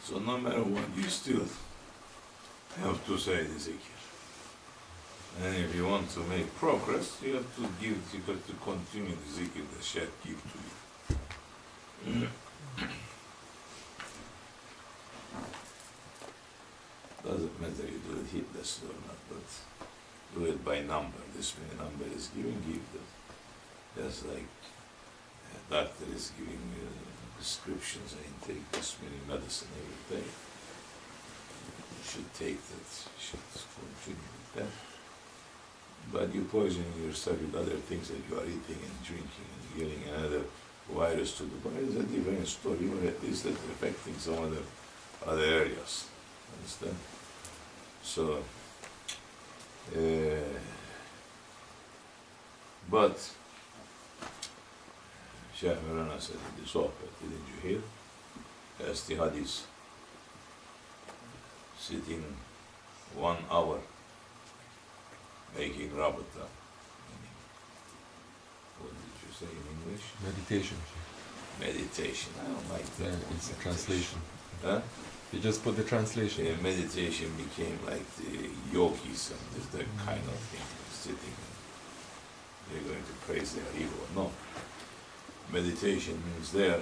So no matter what, you still have to say the zikr. And if you want to make progress, you have to continue the zikr that Shaykh gives to you. Doesn't matter you do it heedlessly or not, but do it by number. This many number is given, give that. Just like a doctor is giving you prescriptions and take this many medicine every day. You should take that, you should continue with that. But you poison yourself with other things that you are eating and drinking and getting another virus to the body. It's a different story, or at least it's affecting some other areas. Understand? So, but Shaykh Mawlana said in the Sohbet, didn't you hear? As the hadith, sitting 1 hour making rabata. What did you say in English? Meditation. Meditation. I don't like that. Yeah, it's a translation. Huh? You just put the translation. Yeah, meditation became like the yogis and this that kind of thing, sitting and they're going to praise their ego. No. Meditation means there